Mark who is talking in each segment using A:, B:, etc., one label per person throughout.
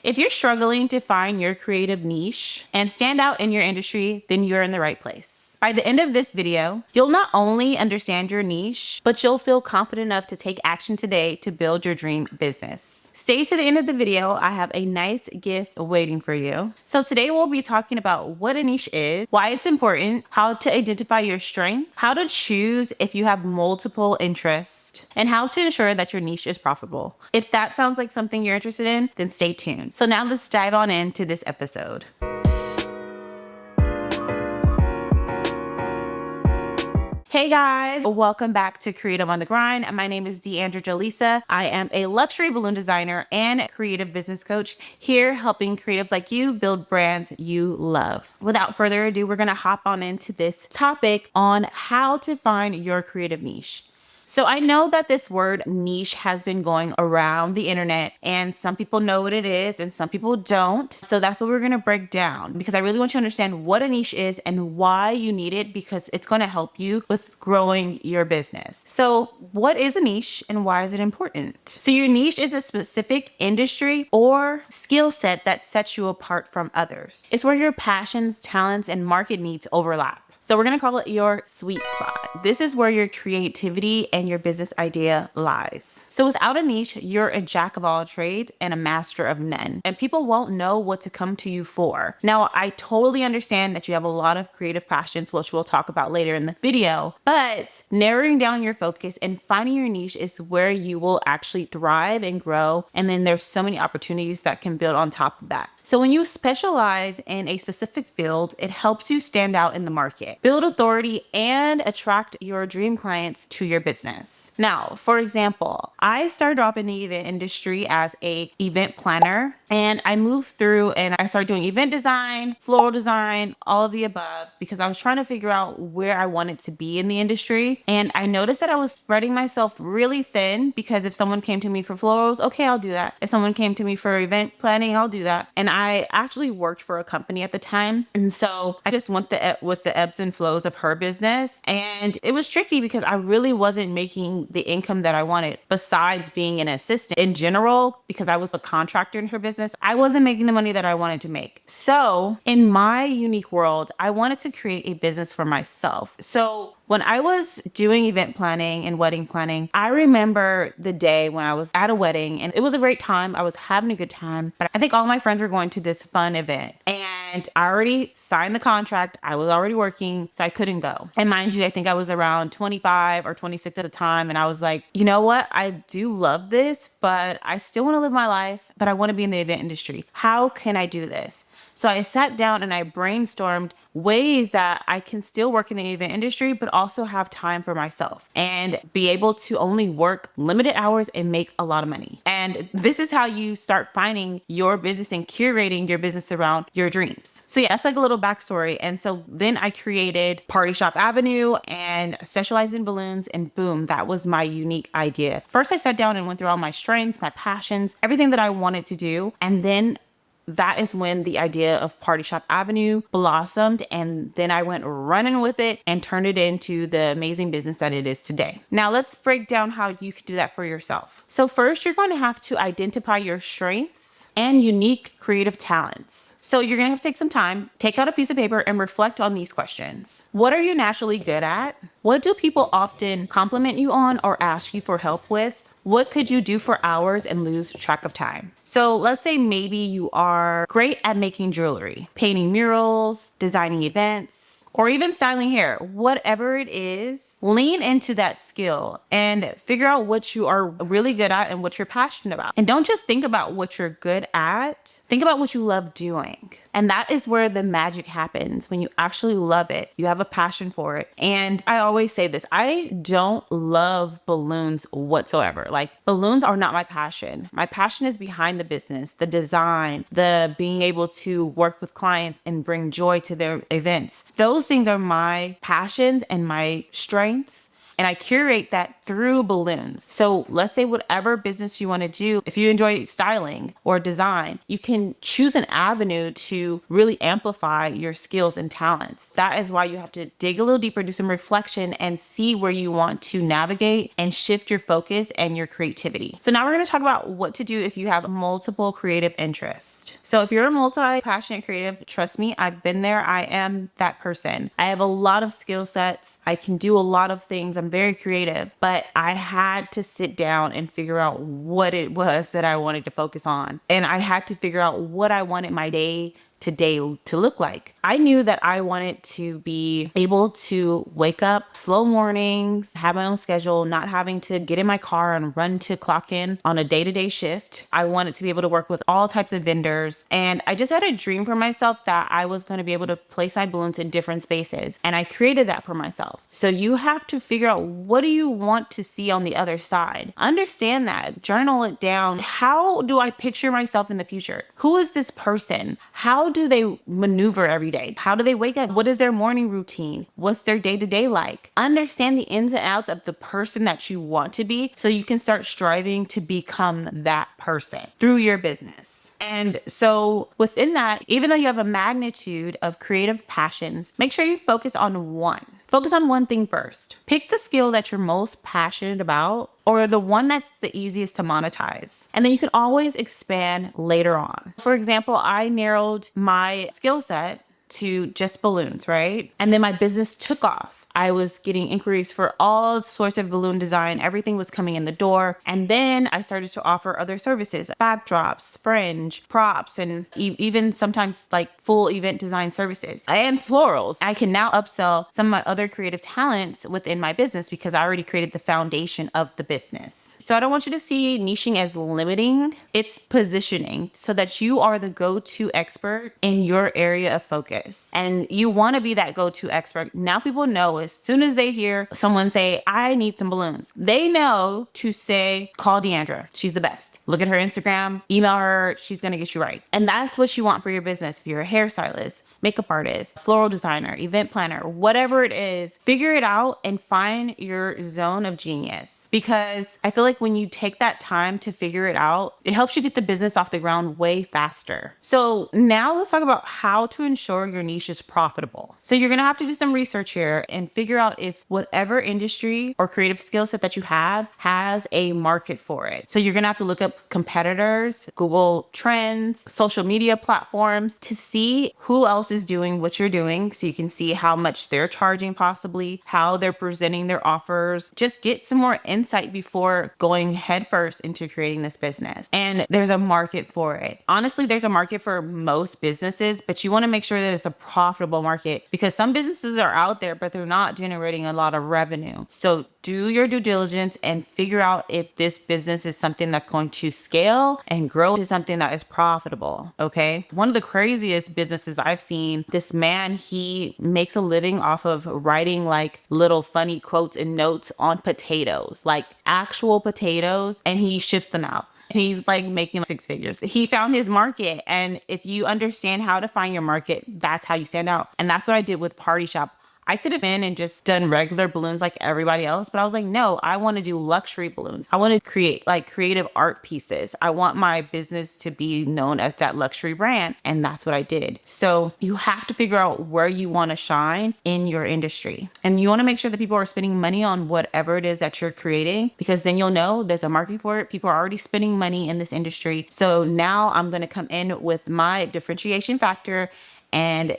A: If you're struggling to find your creative niche and stand out in your industry, then you're in the right place. By the end of this video, you'll not only understand your niche, but you'll feel confident enough to take action today to build your dream business. Stay to the end of the video. I have a nice gift waiting for you. So today we'll be talking about what a niche is, why it's important, how to identify your strength, how to choose if you have multiple interests, and how to ensure that your niche is profitable. If that sounds like something you're interested in, then stay tuned. So now let's dive on into this episode. Hey guys, welcome back to Creative on the Grind. My name is Deandra Jolisa. I am a luxury balloon designer and creative business coach here helping creatives like you build brands you love. Without further ado, we're gonna hop on into this topic on how to find your creative niche. So I know that this word niche has been going around the internet and some people know what it is and some people don't. So that's what we're going to break down because I really want you to understand what a niche is and why you need it because it's going to help you with growing your business. So what is a niche and why is it important? So your niche is a specific industry or skill set that sets you apart from others. It's where your passions, talents, and market needs overlap. So we're gonna call it your sweet spot. This is where your creativity and your business idea lies. So without a niche, you're a jack of all trades and a master of none, and people won't know what to come to you for. Now, I totally understand that you have a lot of creative passions, which we'll talk about later in the video, but narrowing down your focus and finding your niche is where you will actually thrive and grow. And then there's so many opportunities that can build on top of that. So when you specialize in a specific field, it helps you stand out in the market, build authority, and attract your dream clients to your business. Now, for example, I started off in the event industry as a event planner, and I moved through and I started doing event design, floral design, all of the above, because I was trying to figure out where I wanted to be in the industry. And I noticed that I was spreading myself really thin because if someone came to me for florals, okay, I'll do that. If someone came to me for event planning, I'll do that. And I actually worked for a company at the time. And so I just went with the ebbs and flows of her business. And it was tricky because I really wasn't making the income that I wanted besides being an assistant in general, because I was a contractor in her business. I wasn't making the money that I wanted to make. So in my unique world, I wanted to create a business for myself. So when I was doing event planning and wedding planning, I remember the day when I was at a wedding and it was a great time. I was having a good time, but I think all my friends were going to this fun event and I already signed the contract. I was already working, so I couldn't go. And mind you, I think I was around 25 or 26 at the time. And I was like, you know what? I do love this, but I still want to live my life, but I want to be in the event industry. How can I do this? So I sat down and I brainstormed ways that I can still work in the event industry, but also have time for myself and be able to only work limited hours and make a lot of money. And this is how you start finding your business and curating your business around your dreams. So yeah, that's like a little backstory. And so then I created Party Shop Avenue and specialized in balloons, and boom, that was my unique idea. First, I sat down and went through all my strengths, my passions, everything that I wanted to do. And then that is when the idea of Party Shop Avenue blossomed. And then I went running with it and turned it into the amazing business that it is today. Now let's break down how you can do that for yourself. So first, you're going to have to identify your strengths and unique creative talents. So you're going to have to take some time, take out a piece of paper and reflect on these questions. What are you naturally good at? What do people often compliment you on or ask you for help with? What could you do for hours and lose track of time? So let's say maybe you are great at making jewelry, painting murals, designing events, or even styling hair. Whatever it is, lean into that skill and figure out what you are really good at and what you're passionate about. And don't just think about what you're good at, think about what you love doing. And that is where the magic happens, when you actually love it, you have a passion for it. And I always say this, I don't love balloons whatsoever. Like, balloons are not my passion. My passion is behind the business, the design, the being able to work with clients and bring joy to their events. Those things are my passions and my strengths. And I curate that through balloons. So let's say whatever business you want to do, if you enjoy styling or design, you can choose an avenue to really amplify your skills and talents. That is why you have to dig a little deeper, do some reflection, and see where you want to navigate and shift your focus and your creativity. So now we're going to talk about what to do if you have multiple creative interests. So if you're a multi-passionate creative, trust me, I've been there. I am that person. I have a lot of skill sets. I can do a lot of things. I'm very creative, but I had to sit down and figure out what it was that I wanted to focus on. And I had to figure out what I wanted my day to look like. I knew that I wanted to be able to wake up slow mornings, have my own schedule, not having to get in my car and run to clock in on a day-to-day shift. I wanted to be able to work with all types of vendors. And I just had a dream for myself that I was going to be able to place my balloons in different spaces. And I created that for myself. So you have to figure out, what do you want to see on the other side? Understand that, journal it down. How do I picture myself in the future? Who is this person? How do they maneuver every day? How do they wake up? What is their morning routine? What's their day-to-day like? Understand the ins and outs of the person that you want to be so you can start striving to become that person through your business. And so within that, even though you have a magnitude of creative passions, make sure you focus on one. Focus on one thing first. Pick the skill that you're most passionate about, or the one that's the easiest to monetize. And then you can always expand later on. For example, I narrowed my skill set to just balloons, right? And then my business took off. I was getting inquiries for all sorts of balloon design. Everything was coming in the door. And then I started to offer other services, backdrops, fringe, props, and even sometimes like full event design services and florals. I can now upsell some of my other creative talents within my business because I already created the foundation of the business. So I don't want you to see niching as limiting. It's positioning so that you are the go-to expert in your area of focus. And you want to be that go-to expert. Now people know as soon as they hear someone say, I need some balloons, they know to say, call Deandra. She's the best. Look at her Instagram, email her. She's going to get you right. And that's what you want for your business. If you're a hairstylist, makeup artist, floral designer, event planner, whatever it is, figure it out and find your zone of genius. Because I feel like when you take that time to figure it out, it helps you get the business off the ground way faster. So now let's talk about how to ensure your niche is profitable. So you're going to have to do some research here and figure out if whatever industry or creative skill set that you have has a market for it. So you're going to have to look up competitors, Google Trends, social media platforms to see who else is doing what you're doing, so you can see how much they're charging, possibly how they're presenting their offers. Just get some more insight before going headfirst into creating this business. And there's a market for it. Honestly, there's a market for most businesses, but you want to make sure that it's a profitable market, because some businesses are out there, but they're not generating a lot of revenue. So do your due diligence and figure out if this business is something that's going to scale and grow to something that is profitable. Okay. One of the craziest businesses I've seen, this man, he makes a living off of writing like little funny quotes and notes on potatoes, like actual potatoes, and he ships them out. He's like making six figures. He found his market. And if you understand how to find your market, that's how you stand out. And that's what I did with Party Shop. I could have been and just done regular balloons like everybody else, but I was like, no, I want to do luxury balloons. I want to create like creative art pieces. I want my business to be known as that luxury brand. And that's what I did. So you have to figure out where you want to shine in your industry. And you want to make sure that people are spending money on whatever it is that you're creating, because then you'll know there's a market for it. People are already spending money in this industry. So now I'm going to come in with my differentiation factor and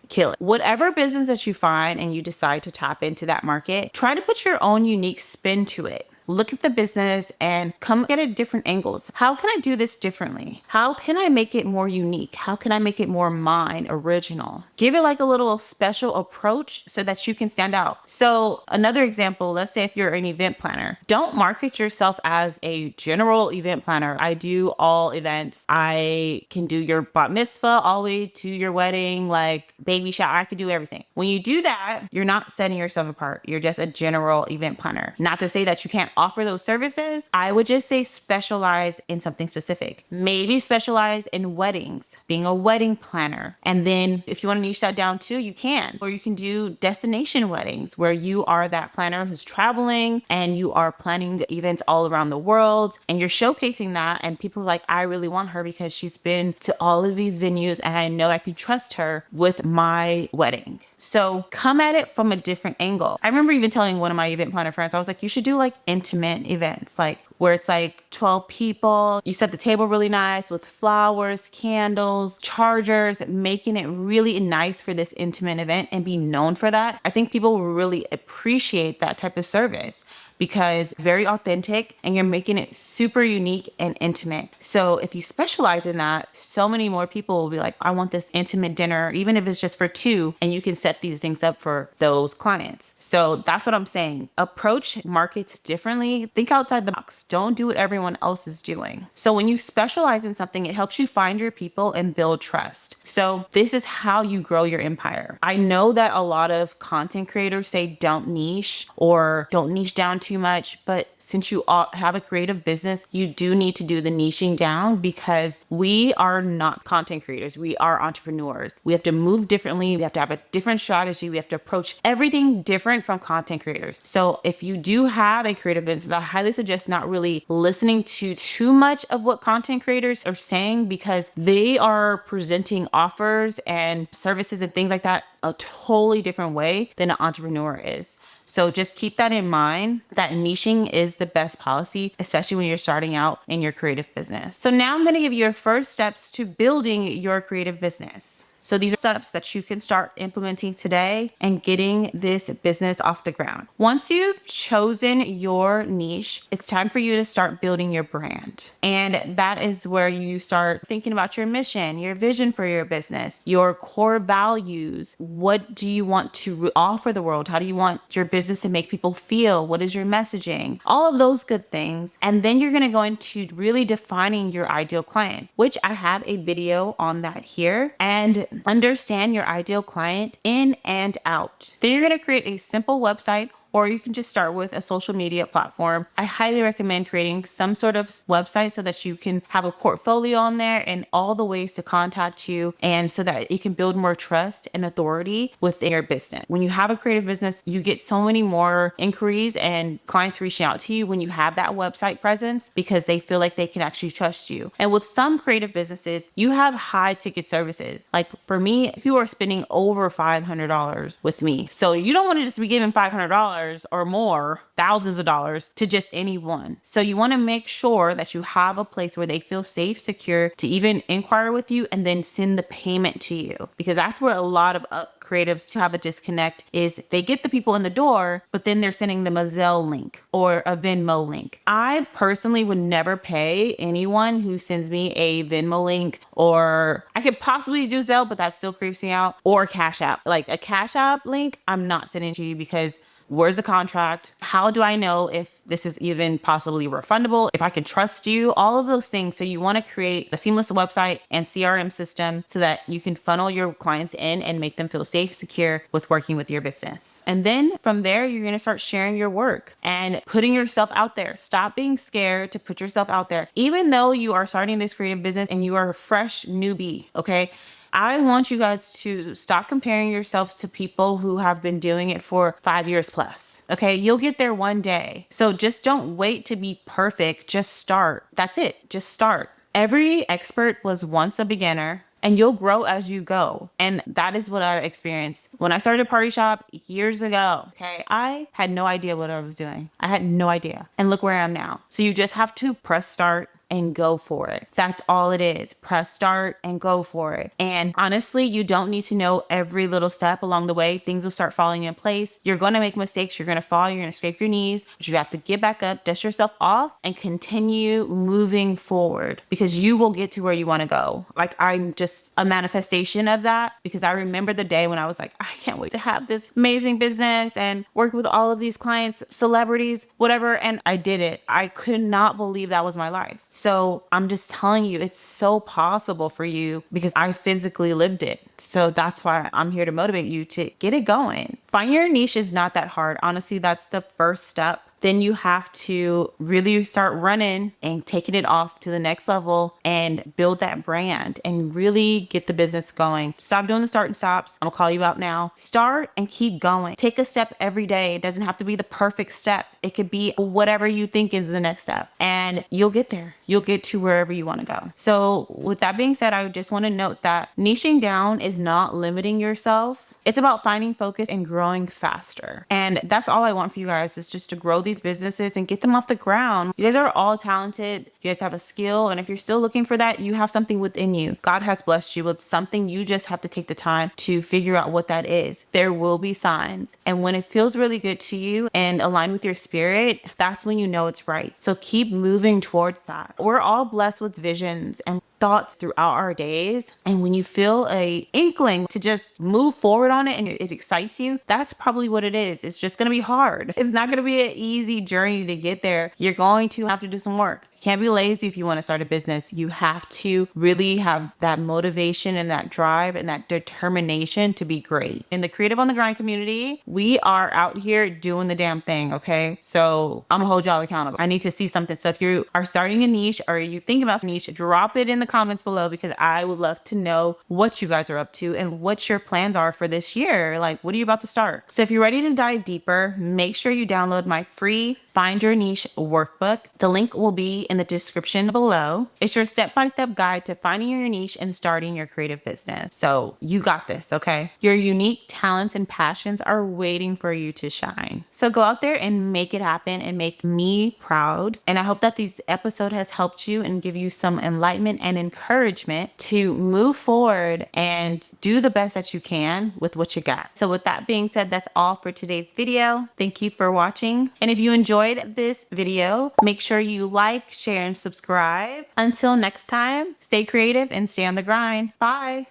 A: kill it. Whatever business that you find and you decide to tap into that market, try to put your own unique spin to it. Look at the business and come at it different angles. How can I do this differently? How can I make it more unique? How can I make it more mine, original? Give it like a little special approach so that you can stand out. So another example, let's say if you're an event planner, don't market yourself as a general event planner. I do all events. I can do your bat mitzvah all the way to your wedding, like baby shower. I could do everything. When you do that, you're not setting yourself apart. You're just a general event planner. Not to say that you can't offer those services, I would just say specialize in something specific. Maybe specialize in weddings, being a wedding planner. And then if you want to niche that down too, you can. Or you can do destination weddings where you are that planner who's traveling and you are planning events all around the world and you're showcasing that. And people are like, I really want her because she's been to all of these venues and I know I can trust her with my wedding. So come at it from a different angle. I remember even telling one of my event planner friends, I was like, you should do like intimate events, like where it's like 12 people. You set the table really nice with flowers, candles, chargers, making it really nice for this intimate event and be known for that. I think people will really appreciate that type of service because very authentic and you're making it super unique and intimate. So if you specialize in that, so many more people will be like, I want this intimate dinner, even if it's just for two, and you can set these things up for those clients. So that's what I'm saying. Approach markets differently. Think outside the box. Don't do what everyone else is doing. So when you specialize in something, it helps you find your people and build trust. So this is how you grow your empire. I know that a lot of content creators say don't niche or don't niche down too much, but since you all have a creative business, you do need to do the niching down because we are not content creators. We are entrepreneurs. We have to move differently. We have to have a different strategy. We have to approach everything different from content creators. So if you do have a creative business, I highly suggest not really listening to too much of what content creators are saying because they are presenting offers and services and things like that a totally different way than an entrepreneur is. So just keep that in mind, that niching is the best policy, especially when you're starting out in your creative business. So now I'm going to give you your first steps to building your creative business. So these are steps that you can start implementing today and getting this business off the ground. Once you've chosen your niche, it's time for you to start building your brand. And that is where you start thinking about your mission, your vision for your business, your core values. What do you want to offer the world? How do you want your business to make people feel? What is your messaging? All of those good things. And then you're going to go into really defining your ideal client, which I have a video on that here. And understand your ideal client in and out. Then you're going to create a simple website, or you can just start with a social media platform. I highly recommend creating some sort of website so that you can have a portfolio on there and all the ways to contact you, and so that you can build more trust and authority within your business. When you have a creative business, you get so many more inquiries and clients reaching out to you when you have that website presence because they feel like they can actually trust you. And with some creative businesses, you have high ticket services. Like for me, people are spending over $500 with me. So you don't want to just be giving $500 or more, thousands of dollars to just anyone. So you want to make sure that you have a place where they feel safe, secure to even inquire with you and then send the payment to you. Because that's where a lot of creatives have a disconnect is they get the people in the door, but then they're sending them a Zelle link or a Venmo link. I personally would never pay anyone who sends me a Venmo link, or I could possibly do Zelle, but that still creeps me out, or Cash App. Like a Cash App link, I'm not sending to you because where's the contract? How do I know if this is even possibly refundable? If I can trust you? All of those things. So you want to create a seamless website and CRM system so that you can funnel your clients in and make them feel safe, secure with working with your business. And then from there, you're going to start sharing your work and putting yourself out there. Stop being scared to put yourself out there. Even though you are starting this creative business and you are a fresh newbie, okay? I want you guys to stop comparing yourselves to people who have been doing it for 5 years plus. Okay, you'll get there one day. So just don't wait to be perfect. Just start. That's it. Just start. Every expert was once a beginner, and you'll grow as you go. And that is what I experienced when I started Party Shop years ago. Okay, I had no idea what I was doing. I had no idea. And look where I am now. So you just have to press start and go for it. That's all it is. Press start and go for it. And honestly, you don't need to know every little step along the way. Things will start falling in place. You're going to make mistakes. You're going to fall. You're going to scrape your knees. But you have to get back up, dust yourself off, and continue moving forward because you will get to where you want to go. Like, I'm just a manifestation of that because I remember the day when I was like, I can't wait to have this amazing business and work with all of these clients, celebrities, whatever. And I did it. I could not believe that was my life. So I'm just telling you, it's so possible for you because I physically lived it. So that's why I'm here to motivate you to get it going. Finding your niche is not that hard. Honestly, that's the first step then you have to really start running and taking it off to the next level and build that brand and really get the business going. Stop doing the start and stops. I'm gonna call you out now. Start and keep going. Take a step every day. It doesn't have to be the perfect step. It could be whatever you think is the next step, and you'll get there. You'll get to wherever you want to go. So with that being said, I just want to note that niching down is not limiting yourself. It's about finding focus and growing faster. And that's all I want for you guys, is just to grow these businesses and get them off the ground. You guys are all talented. You guys have a skill. And if you're still looking for that, you have something within you. God has blessed you with something. You just have to take the time to figure out what that is. There will be signs. And when it feels really good to you and aligned with your spirit, that's when you know it's right. So keep moving towards that. We're all blessed with visions and thoughts throughout our days. And when you feel a inkling to just move forward on it and it excites you, that's probably what it is. It's just going to be hard. It's not going to be an easy journey to get there. You're going to have to do some work. You can't be lazy if you want to start a business. You have to really have that motivation and that drive and that determination to be great. In the Creative on the Grind community, we are out here doing the damn thing, okay? So I'm gonna hold y'all accountable. I need to see something. So if you are starting a niche or you think about a niche, drop it in the comments below, because I would love to know what you guys are up to and what your plans are for this year. Like, what are you about to start? So if you're ready to dive deeper, make sure you download my free Find Your Niche workbook. The link will be in the description below. It's your step-by-step guide to finding your niche and starting your creative business. So you got this, okay? Your unique talents and passions are waiting for you to shine. So go out there and make it happen and make me proud. And I hope that this episode has helped you and give you some enlightenment and encouragement to move forward and do the best that you can with what you got. So with that being said, that's all for today's video. Thank you for watching. And if you enjoyed this video, make sure you like, share, and subscribe. Until next time, stay creative and stay on the grind. Bye.